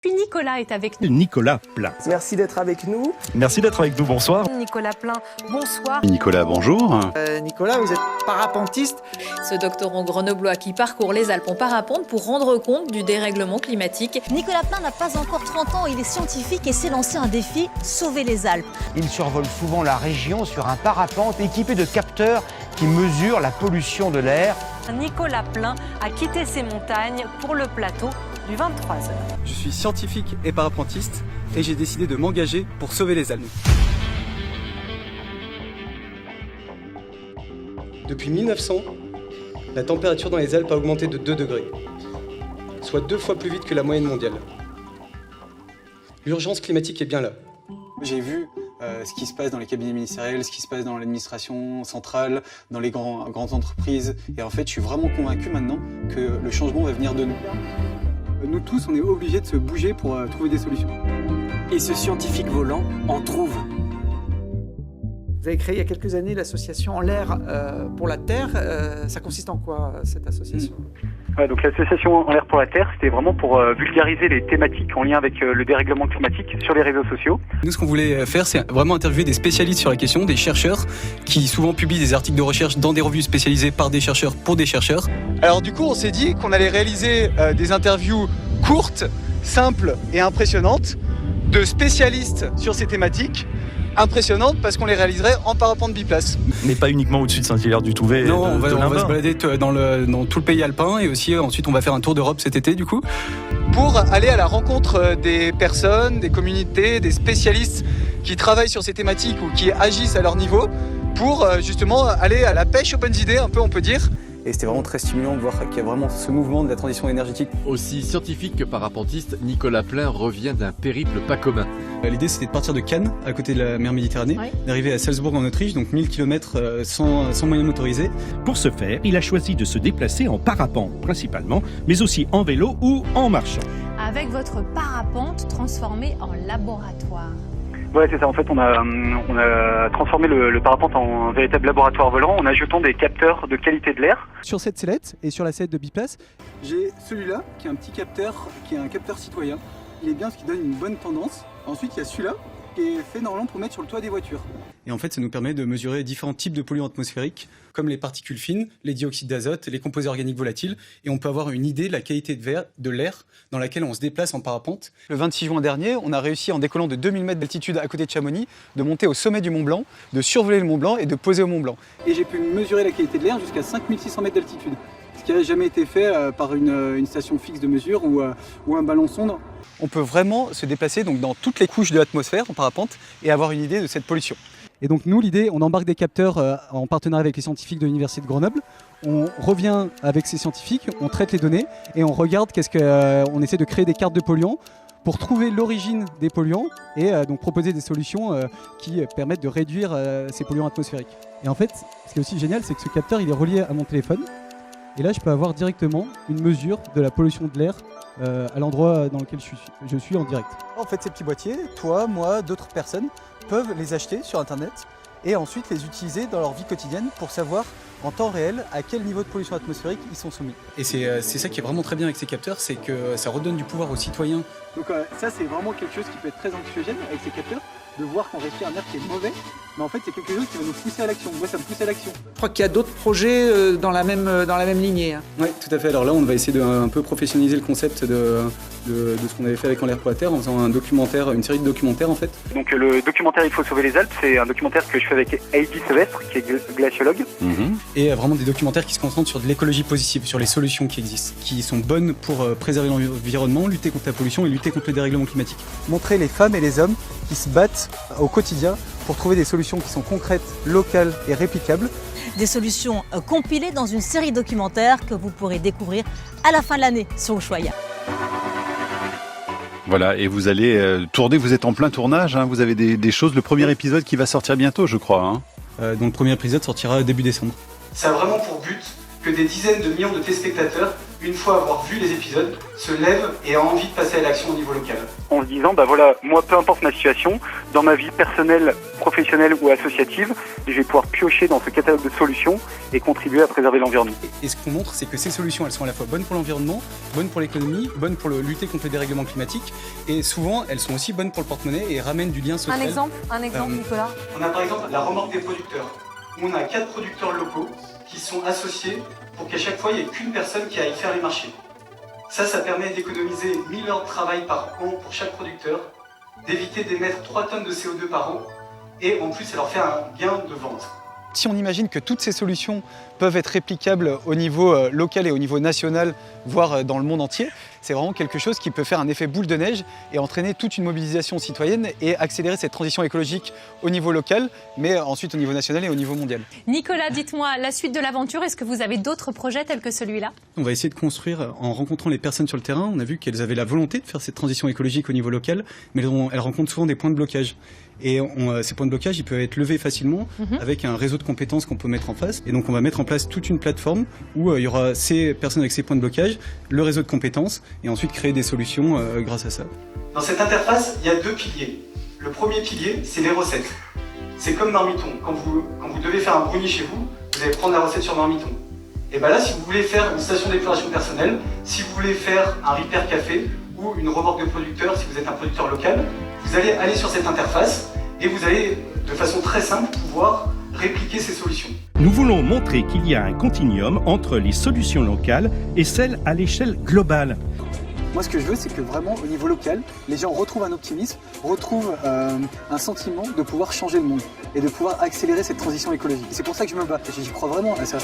Puis Nicolas est avec nous. Nicolas Plein. Merci d'être avec nous. Merci d'être avec nous, bonsoir. Nicolas Plein, bonsoir. Nicolas, bonjour. Nicolas, vous êtes parapentiste. Ce doctorant grenoblois qui parcourt les Alpes en parapente pour rendre compte du dérèglement climatique. Nicolas Plein n'a pas encore 30 ans, il est scientifique et s'est lancé un défi, sauver les Alpes. Il survole souvent la région sur un parapente équipé de capteurs qui mesurent la pollution de l'air. Nicolas Plein a quitté ses montagnes pour le plateau du 23h. Je suis scientifique et parapentiste et j'ai décidé de m'engager pour sauver les Alpes. Depuis 1900, la température dans les Alpes a augmenté de 2 degrés, soit 2 fois plus vite que la moyenne mondiale. L'urgence climatique est bien là. J'ai vu ce qui se passe dans les cabinets ministériels, ce qui se passe dans l'administration centrale, dans les grandes entreprises. Et en fait, je suis vraiment convaincu maintenant que le changement va venir de nous. Nous tous, on est obligés de se bouger pour trouver des solutions. Et ce scientifique volant en trouve. Vous avez créé il y a quelques années l'association En l'air pour la Terre. Ça consiste en quoi, cette association ? Donc l'association En l'air pour la Terre, c'était vraiment pour vulgariser les thématiques en lien avec le dérèglement climatique sur les réseaux sociaux. Nous, ce qu'on voulait faire, c'est vraiment interviewer des spécialistes sur la question, des chercheurs qui souvent publient des articles de recherche dans des revues spécialisées par des chercheurs pour des chercheurs. Alors du coup, on s'est dit qu'on allait réaliser des interviews courtes, simples et impressionnantes de spécialistes sur ces thématiques. Impressionnantes parce qu'on les réaliserait en parapente biplace. Mais pas uniquement au-dessus de Saint-Hilaire-du-Touvet. Non, on va se balader dans tout le pays alpin et aussi ensuite on va faire un tour d'Europe cet été du coup. Pour aller à la rencontre des personnes, des communautés, des spécialistes qui travaillent sur ces thématiques ou qui agissent à leur niveau pour justement aller à la pêche aux bonnes idées, un peu on peut dire. Et c'était vraiment très stimulant de voir qu'il y a vraiment ce mouvement de la transition énergétique. Aussi scientifique que parapentiste, Nicolas Plein revient d'un périple pas commun. L'idée c'était de partir de Cannes, à côté de la mer Méditerranée, d'arriver à Salzbourg en Autriche, donc 1000 km sans moyens motorisés. Pour ce faire, il a choisi de se déplacer en parapente principalement, mais aussi en vélo ou en marchant. Avec votre parapente transformée en laboratoire. Ouais, c'est ça. En fait, on a transformé le parapente en un véritable laboratoire volant en ajoutant des capteurs de qualité de l'air. Sur cette sellette et sur la sellette de biplace, j'ai celui-là qui est un petit capteur, qui est un capteur citoyen. Il est bien ce qui donne une bonne tendance. Ensuite, il y a celui-là qui est fait normalement pour mettre sur le toit des voitures. Et en fait, ça nous permet de mesurer différents types de polluants atmosphériques, comme les particules fines, les dioxydes d'azote, les composés organiques volatiles, et on peut avoir une idée de la qualité de l'air dans laquelle on se déplace en parapente. Le 26 juin dernier, on a réussi, en décollant de 2000 mètres d'altitude à côté de Chamonix, de monter au sommet du Mont Blanc, de survoler le Mont Blanc et de poser au Mont Blanc. Et j'ai pu mesurer la qualité de l'air jusqu'à 5600 mètres d'altitude, ce qui n'a jamais été fait par une station fixe de mesure ou un ballon sonde. On peut vraiment se déplacer donc, dans toutes les couches de l'atmosphère en parapente et avoir une idée de cette pollution. Et donc nous, l'idée, on embarque des capteurs en partenariat avec les scientifiques de l'Université de Grenoble. On revient avec ces scientifiques, on traite les données et on regarde on essaie de créer des cartes de polluants pour trouver l'origine des polluants et donc proposer des solutions qui permettent de réduire ces polluants atmosphériques. Et en fait, ce qui est aussi génial, c'est que ce capteur, il est relié à mon téléphone. Et là, je peux avoir directement une mesure de la pollution de l'air à l'endroit dans lequel je suis en direct. En fait, ces petits boîtiers, toi, moi, d'autres personnes peuvent les acheter sur Internet et ensuite les utiliser dans leur vie quotidienne pour savoir en temps réel à quel niveau de pollution atmosphérique ils sont soumis. Et c'est ça qui est vraiment très bien avec ces capteurs, c'est que ça redonne du pouvoir aux citoyens. Donc ça, c'est vraiment quelque chose qui peut être très anxiogène avec ces capteurs, de voir qu'on respire un air qui est mauvais, mais en fait c'est quelque chose qui va nous pousser à l'action. Moi ça me pousse à l'action. Je crois qu'il y a d'autres projets dans la même lignée. Oui, tout à fait. Alors là on va essayer de un peu professionnaliser le concept de ce qu'on avait fait avec En l'air pour la Terre en faisant un documentaire, une série de documentaires en fait. Donc le documentaire Il faut sauver les Alpes, c'est un documentaire que je fais avec Heidi Sevestre, qui est glaciologue. Et vraiment des documentaires qui se concentrent sur de l'écologie positive, sur les solutions qui existent, qui sont bonnes pour préserver l'environnement, lutter contre la pollution et lutter contre le dérèglement climatique. Montrer les femmes et les hommes qui se battent au quotidien pour trouver des solutions qui sont concrètes, locales et réplicables. Des solutions compilées dans une série documentaire que vous pourrez découvrir à la fin de l'année sur Ushuaïa. Voilà, et vous allez tourner, vous êtes en plein tournage, hein, vous avez des choses, le premier épisode qui va sortir bientôt, je crois. Hein. Donc le premier épisode sortira début décembre. Ça a vraiment pour but que des dizaines de millions de téléspectateurs, une fois avoir vu les épisodes, se lèvent et aient envie de passer à l'action au niveau local. En se disant, bah voilà, moi peu importe ma situation, dans ma vie personnelle, professionnelle ou associative, je vais pouvoir piocher dans ce catalogue de solutions et contribuer à préserver l'environnement. Et ce qu'on montre, c'est que ces solutions, elles sont à la fois bonnes pour l'environnement, bonnes pour l'économie, bonnes pour lutter contre le dérèglement climatique, et souvent, elles sont aussi bonnes pour le porte-monnaie et ramènent du lien social. Un exemple, Nicolas. On a par exemple la remorque des producteurs, où on a 4 producteurs locaux qui sont associés pour qu'à chaque fois, il n'y ait qu'une personne qui aille faire les marchés. Ça permet d'économiser 1000 heures de travail par an pour chaque producteur, d'éviter d'émettre 3 tonnes de CO2 par an, et en plus, ça leur fait un gain de vente. Si on imagine que toutes ces solutions peuvent être réplicables au niveau local et au niveau national, voire dans le monde entier, c'est vraiment quelque chose qui peut faire un effet boule de neige et entraîner toute une mobilisation citoyenne et accélérer cette transition écologique au niveau local, mais ensuite au niveau national et au niveau mondial. Nicolas, dites-moi, la suite de l'aventure, est-ce que vous avez d'autres projets tels que celui-là? On va essayer de construire en rencontrant les personnes sur le terrain. On a vu qu'elles avaient la volonté de faire cette transition écologique au niveau local, mais elles rencontrent souvent des points de blocage. Et ces points de blocage, ils peuvent être levés facilement avec un réseau de compétences qu'on peut mettre en face. Et donc on va mettre en place toute une plateforme où il y aura ces personnes avec ces points de blocage, le réseau de compétences, et ensuite créer des solutions grâce à ça. Dans cette interface, il y a 2 piliers. Le premier pilier, c'est les recettes. C'est comme Marmiton. Quand vous devez faire un brownie chez vous, vous allez prendre la recette sur Marmiton. Et bien là, si vous voulez faire une station d'épuration personnelle, si vous voulez faire un repair café ou une remorque de producteur, si vous êtes un producteur local, vous allez aller sur cette interface et vous allez, de façon très simple, pouvoir répliquer ces solutions. Nous voulons montrer qu'il y a un continuum entre les solutions locales et celles à l'échelle globale. Moi, ce que je veux, c'est que vraiment, au niveau local, les gens retrouvent un optimisme, retrouvent un sentiment de pouvoir changer le monde et de pouvoir accélérer cette transition écologique. C'est pour ça que je me bats. J'y crois vraiment à ça.